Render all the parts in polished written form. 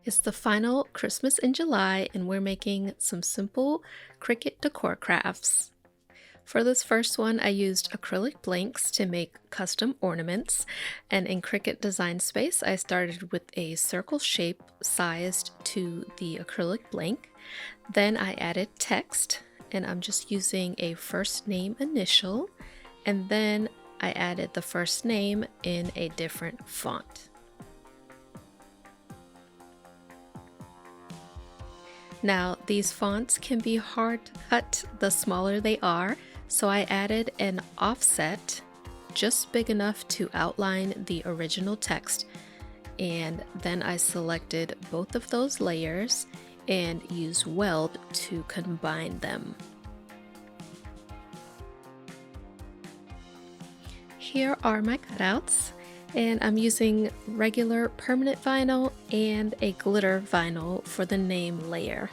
It's the final Christmas in July, and we're making some simple Cricut decor crafts. For this first one, I used acrylic blanks to make custom ornaments, and in Cricut Design Space, I started with a circle shape sized to the acrylic blank. Then I added text, and I'm just using a first name initial, and then I added the first name in a different font. Now, these fonts can be hard to cut the smaller they are, so I added an offset just big enough to outline the original text, and then I selected both of those layers and used weld to combine them. Here are my cutouts, and I'm using regular permanent vinyl and a glitter vinyl for the name layer.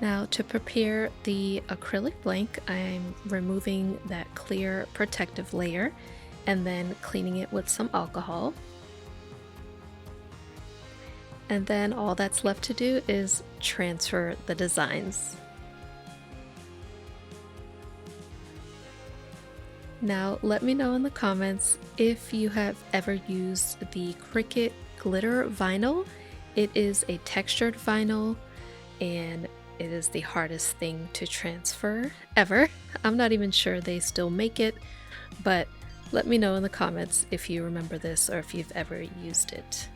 Now to prepare the acrylic blank, I'm removing that clear protective layer and then cleaning it with some alcohol. And then all that's left to do is transfer the designs. Now let me know in the comments if you have ever used the Cricut glitter vinyl. It is a textured vinyl and it is the hardest thing to transfer ever. I'm not even sure they still make it, but let me know in the comments if you remember this or if you've ever used it.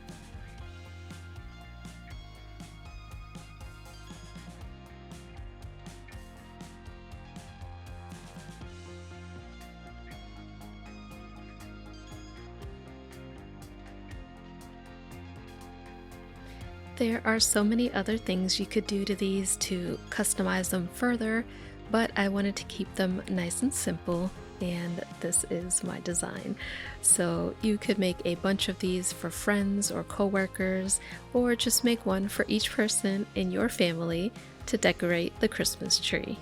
There are so many other things you could do to these to customize them further, but I wanted to keep them nice and simple, and this is my design. So you could make a bunch of these for friends or coworkers, or just make one for each person in your family to decorate the Christmas tree.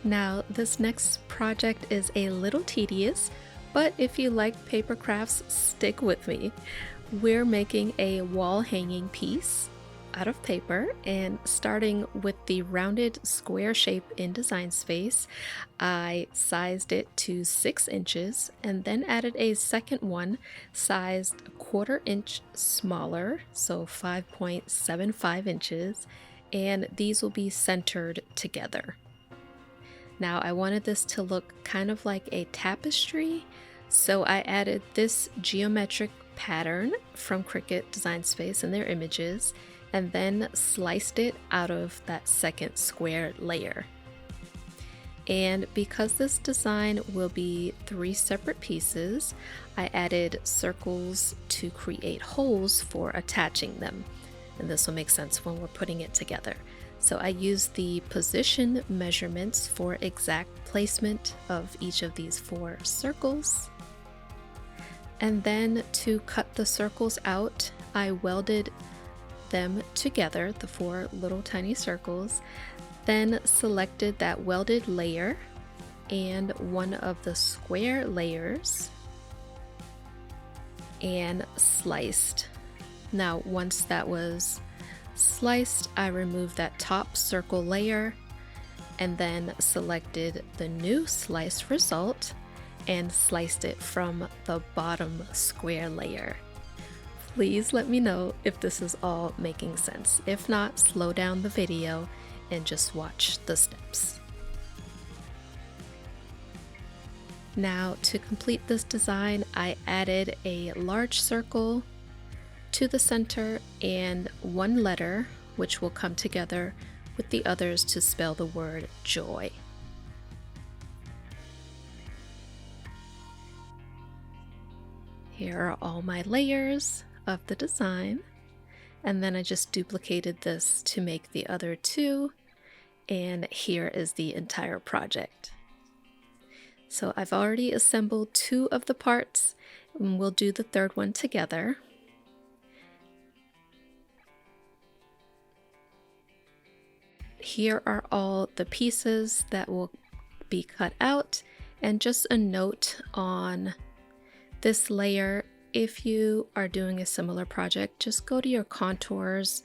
Now, this next project is a little tedious, but if you like paper crafts, stick with me. We're making a wall hanging piece out of paper, and starting with the rounded square shape in Design Space, I sized it to 6 inches and then added a second one sized a 1/4 inch smaller, so 5.75 inches, and these will be centered together. Now I wanted this to look kind of like a tapestry, so I added this geometric pattern from Cricut Design Space and their images, and then sliced it out of that second square layer. And because this design will be 3 separate pieces, I added circles to create holes for attaching them, and this will make sense when we're putting it together. So I used the position measurements for exact placement of each of these 4 circles. And then to cut the circles out, I welded them together, the 4 little tiny circles, then selected that welded layer and one of the square layers and sliced. Now, once that was sliced, I removed that top circle layer and then selected the new slice result and sliced it from the bottom square layer. Please let me know if this is all making sense. If not, slow down the video and just watch the steps. Now, to complete this design, I added a large circle to the center and one letter, which will come together with the others to spell the word joy. Here are all my layers of the design, and then I just duplicated this to make the other 2, and here is the entire project. So I've already assembled 2 of the parts, and we'll do the third one together. here are all the pieces that will be cut out, and just a note on this layer, if you are doing a similar project, just go to your contours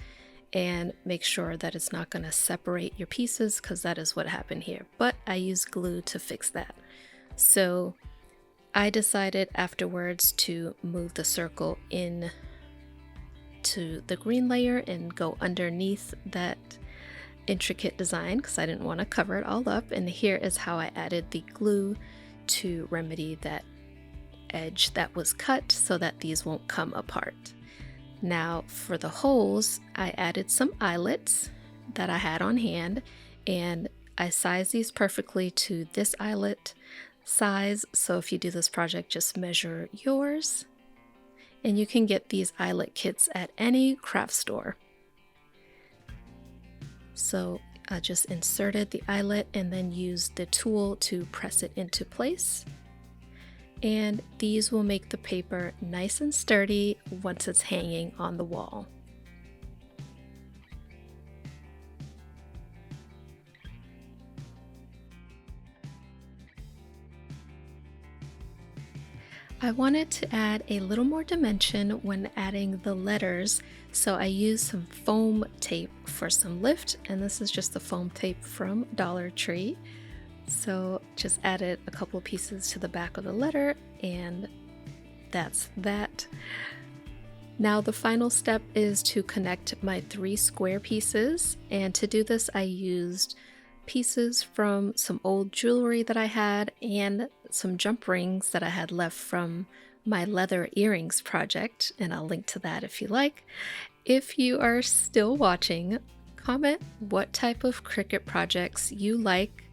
and make sure that it's not going to separate your pieces, because that is what happened here. But I used glue to fix that. So I decided afterwards to move the circle in to the green layer and go underneath that intricate design because I didn't want to cover it all up. And here is how I added the glue to remedy that edge that was cut so that these won't come apart. Now for the holes, I added some eyelets that I had on hand, and I sized these perfectly to this eyelet size. So if you do this project, just measure yours, and you can get these eyelet kits at any craft store. So I just inserted the eyelet and then used the tool to press it into place. And these will make the paper nice and sturdy once it's hanging on the wall. I wanted to add a little more dimension when adding the letters, so I used some foam tape for some lift, and this is just the foam tape from Dollar Tree. So just added a couple of pieces to the back of the letter, and that's that. Now the final step is to connect my 3 square pieces, and to do this I used pieces from some old jewelry that I had and some jump rings that I had left from my leather earrings project, and I'll link to that if you like. If you are still watching, comment what type of Cricut projects you like,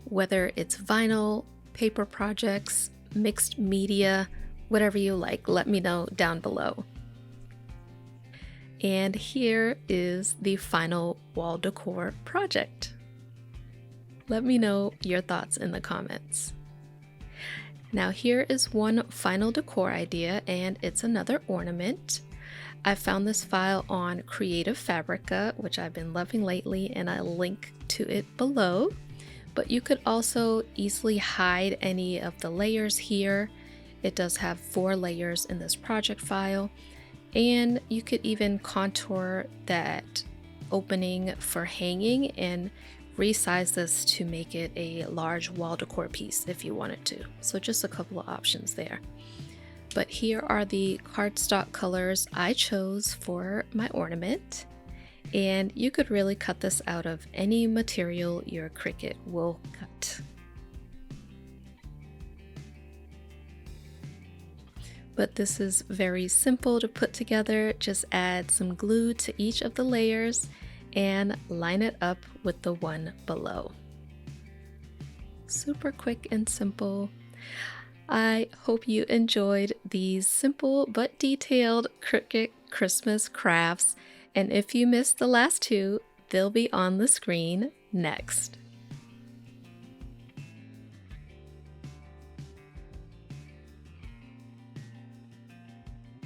whether it's vinyl, paper projects, mixed media, whatever you like, let me know down below. And here is the final wall decor project. Let me know your thoughts in the comments. Now here is one final decor idea, and it's another ornament. I found this file on Creative Fabrica, which I've been loving lately, and I'll link to it below. But you could also easily hide any of the layers here. It does have 4 layers in this project file, and you could even contour that opening for hanging and resize this to make it a large wall decor piece if you wanted to. So just a couple of options there. But here are the cardstock colors I chose for my ornament. And you could really cut this out of any material your Cricut will cut. But this is very simple to put together. Just add some glue to each of the layers and line it up with the one below. Super quick and simple. I hope you enjoyed these simple but detailed Cricut Christmas crafts. And if you missed the last 2, they'll be on the screen next.